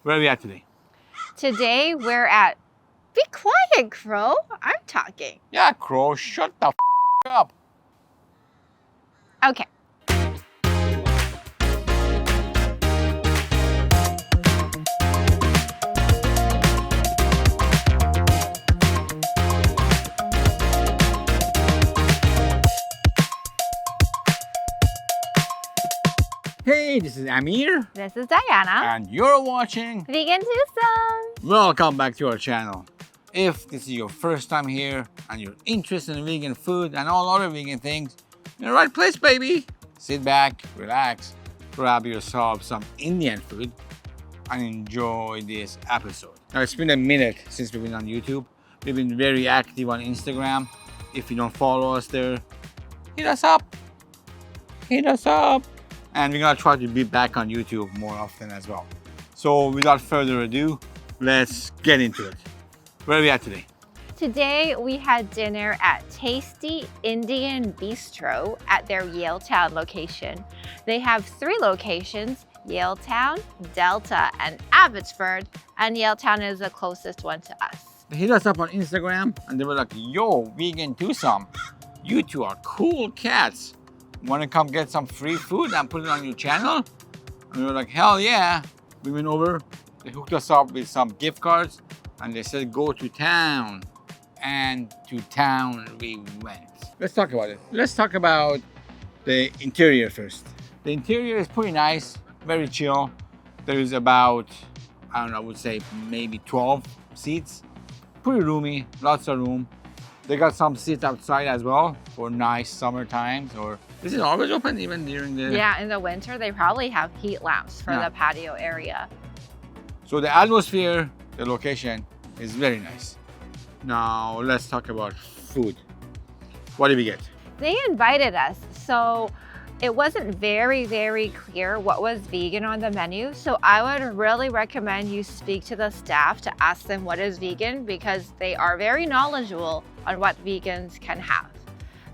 Where are we at today? Today we're at... Be quiet, Crow. I'm talking. Yeah, Crow, shut the up. Okay. Hey, this is Amir. This is Diana. And you're watching VEGANTWOSOME. Welcome back to our channel. If this is your first time here and you're interested in vegan food and all other vegan things, you're in the right place, baby. Sit back, relax, grab yourself some Indian food and enjoy this episode. Now, it's been a minute since we've been on YouTube. We've been very active on Instagram. If you don't follow us there, hit us up. Hit us up. And we're gonna try to be back on YouTube more often as well. So without further ado, let's get into it. Where are we at today? Today we had dinner at Tasty Indian Bistro at their Yaletown location. They have 3 locations: Yaletown, Delta, and Abbotsford, and Yaletown is the closest one to us. They hit us up on Instagram and they were like, yo, VEGANTWOSOME, you two are cool cats. Want to come get some free food and put it on your channel? And we were like, hell yeah. We went over, they hooked us up with some gift cards and they said, go to town. And to town we went. Let's talk about it. Let's talk about the interior first. The interior is pretty nice, very chill. There is about, I don't know, I would say maybe 12 seats. Pretty roomy, lots of room. They got some seats outside as well for nice summer times. Or is it always open even during the... Yeah, in the winter they probably have heat lamps for the patio area. So the atmosphere, the location is very nice. Now let's talk about food. What did we get? They invited us, so it wasn't very clear what was vegan on the menu. So I would really recommend you speak to the staff to ask them what is vegan, because they are very knowledgeable on what vegans can have.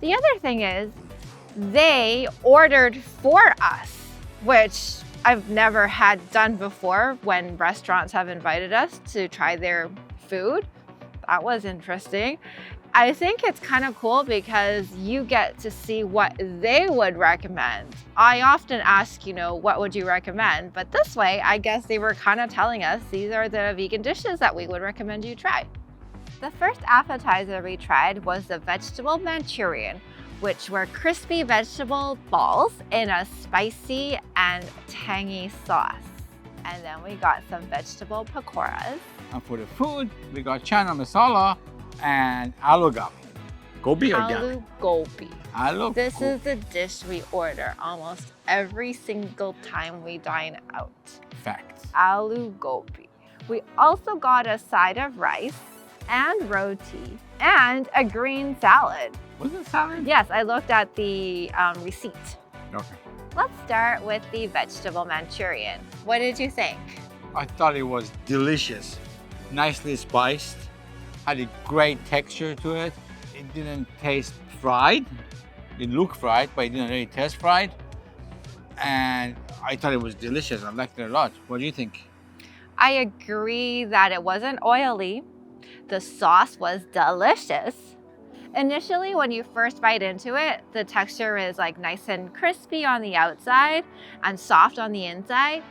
The other thing is they ordered for us, which I've never had done before when restaurants have invited us to try their food. That was interesting. I think it's kind of cool because you get to see what they would recommend. I often ask, what would you recommend? But this way, I guess they were kind of telling us these are the vegan dishes that we would recommend you try. The first appetizer we tried was the vegetable Manchurian, which were crispy vegetable balls in a spicy and tangy sauce. And then we got some vegetable pakoras. And for the food, we got Channa Masala and Aloo Gobi. Aloo Gobi. Aloo This Gobi. is the dish we order almost every single time we dine out. Facts. Aloo Gobi. We also got a side of rice and roti and a green salad. Was it salad? Yes, I looked at the receipt. Okay. Let's start with the vegetable Manchurian. What did you think? I thought it was delicious. Nicely spiced. Had a great texture to it. It didn't taste fried. It looked fried, but it didn't really taste fried. And I thought it was delicious. I liked it a lot. What do you think? I agree that it wasn't oily. The sauce was delicious. Initially, when you first bite into it, the texture is like nice and crispy on the outside and soft on the inside.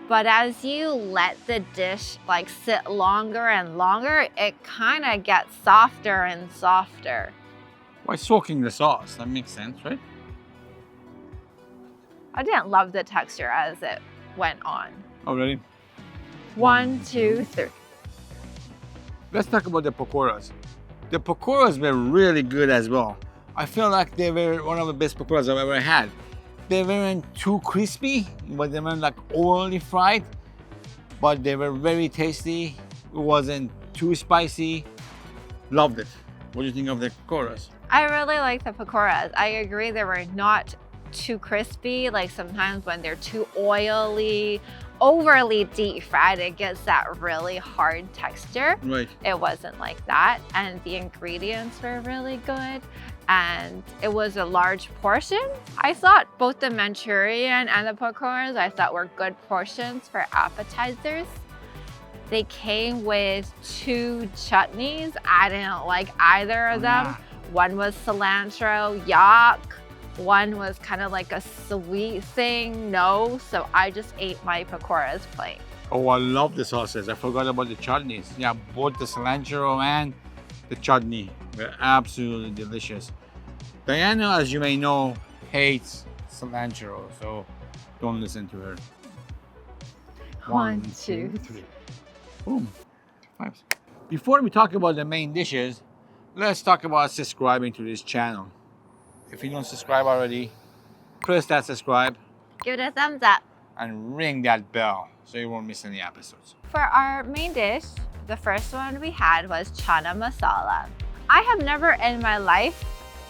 But as you let the dish sit longer and longer, it kind of gets softer and softer. Why soaking the sauce? That makes sense, right? I didn't love the texture as it went on. Oh, really? 1, 2, 3. Let's talk about the pakoras. The pakoras were really good as well. I feel like they were one of the best pakoras I've ever had. They weren't too crispy, but they weren't overly fried. But they were very tasty. It wasn't too spicy. Loved it. What do you think of the pakoras? I really like the pakoras. I agree they were not too crispy. Like sometimes when they're too oily, overly deep fried, it gets that really hard texture. Right. It wasn't like that. And the ingredients were really good. And it was a large portion. I thought both the Manchurian and the Pakoras, I thought were good portions for appetizers. They came with 2 chutneys. I didn't like either of them. Yeah. One was cilantro, yuck. One was kind of like a sweet thing, no. So I just ate my pakoras plain. Oh, I love the sauces. I forgot about the chutneys. Yeah, both the cilantro and the chutney were absolutely delicious. Diana, as you may know, hates cilantro, so don't listen to her. 1, 2, 3. Boom. 5. Before we talk about the main dishes, let's talk about subscribing to this channel. If you don't subscribe already, press that subscribe Give it a thumbs up. and ring that bell so you won't miss any episodes. For our main dish, the first one we had was Channa Masala. I have never in my life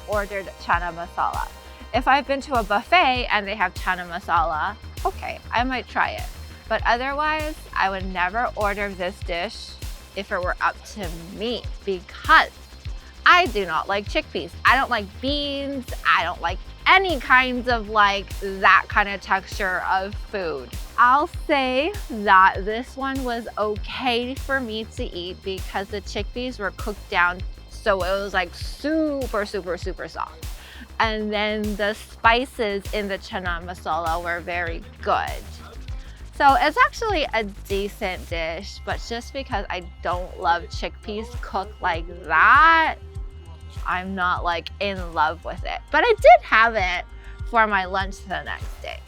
ordered Channa Masala. If I've been to a buffet and they have Channa Masala, okay, I might try it. But otherwise, I would never order this dish if it were up to me because I do not like chickpeas. I don't like beans. I don't like any kinds of like that kind of texture of food. I'll say that this one was okay for me to eat because the chickpeas were cooked down so it was like super, super, super soft. And then the spices in the Channa Masala were very good. So it's actually a decent dish, but just because I don't love chickpeas cooked like that, I'm not like in love with it. But I did have it for my lunch the next day.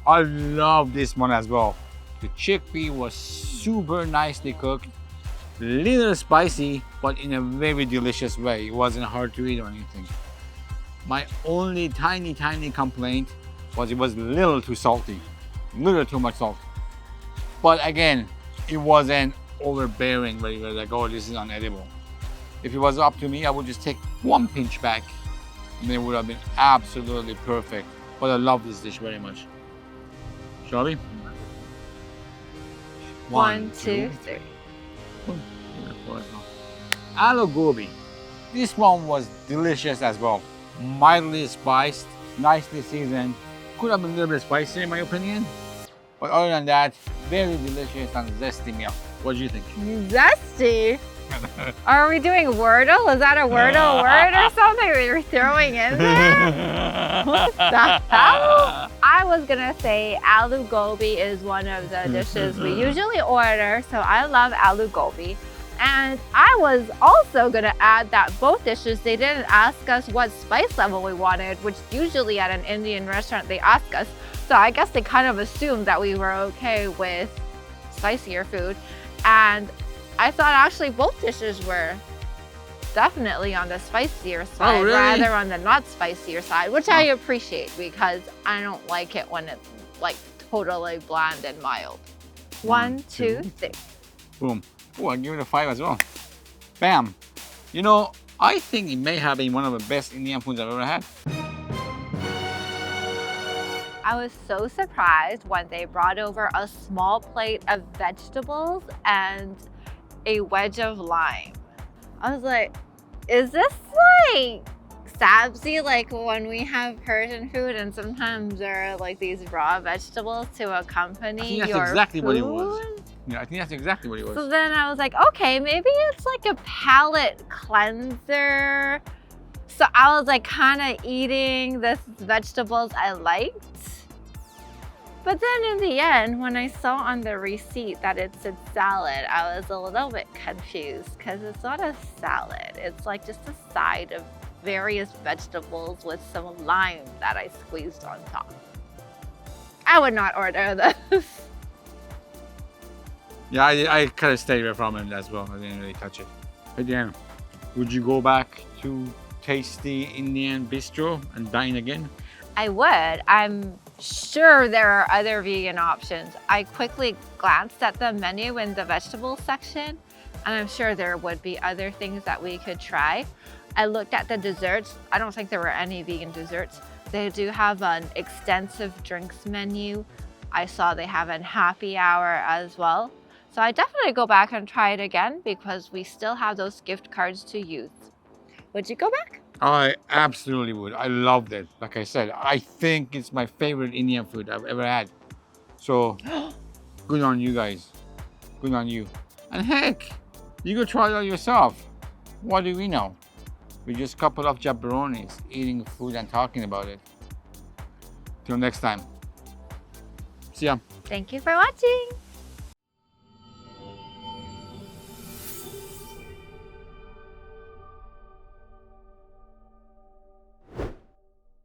I love this one as well. The chickpea was super nicely cooked, little spicy, but in a very delicious way. It wasn't hard to eat or anything. My only tiny complaint was it was a little too salty, a little too much salt. But again, it wasn't overbearing where you were like, oh, this is unedible. If it was up to me, I would just take 1 pinch back and it would have been absolutely perfect. But I love this dish very much. Shall we? 1, 2, 3. Aloo Gobi. This one was delicious as well. Mildly spiced, nicely seasoned. Could have been a little bit spicier in my opinion. But other than that, very delicious and zesty meal. What do you think? Zesty? Are we doing Wordle? Is that a Wordle word or something that you're throwing in there? What the hell? I was gonna say Aloo Gobi is one of the dishes we usually order, so I love Aloo Gobi. And I was also gonna add that both dishes, they didn't ask us what spice level we wanted, which usually at an Indian restaurant they ask us. So I guess they kind of assumed that we were okay with spicier food. And I thought actually both dishes were definitely on the spicier side rather on the not spicier side, which I appreciate because I don't like it when it's like totally bland and mild. 1, 2, 3. Boom. Oh, I'll give it a 5 as well. Bam. You know, I think it may have been one of the best Indian foods I've ever had. I was so surprised when they brought over a small plate of vegetables and a wedge of lime. I was like, is this like sabzi, like when we have Persian food and sometimes there are like these raw vegetables to accompany your exactly food? What it was. Yeah, I think that's exactly what it was. So then I was like, okay, maybe it's like a palate cleanser. So I was like kind of eating the vegetables I liked. But then in the end, when I saw on the receipt that it said salad, I was a little bit confused because it's not a salad. It's like just a side of various vegetables with some lime that I squeezed on top. I would not order this. Yeah, I kind of stayed away from it as well. I didn't really touch it. But yeah, would you go back to Tasty Indian Bistro and dine again? I would. I'm sure there are other vegan options. I quickly glanced at the menu in the vegetable section, and I'm sure there would be other things that we could try. I looked at the desserts. I don't think there were any vegan desserts. They do have an extensive drinks menu. I saw they have a happy hour as well. So I definitely go back and try it again because we still have those gift cards to use. Would you go back? I absolutely would. I loved it. Like I said, I think it's my favorite Indian food I've ever had. So good on you guys. Good on you. And heck, you go try it out yourself. What do we know? We're just a couple of jabronis eating food and talking about it. Till next time. See ya. Thank you for watching.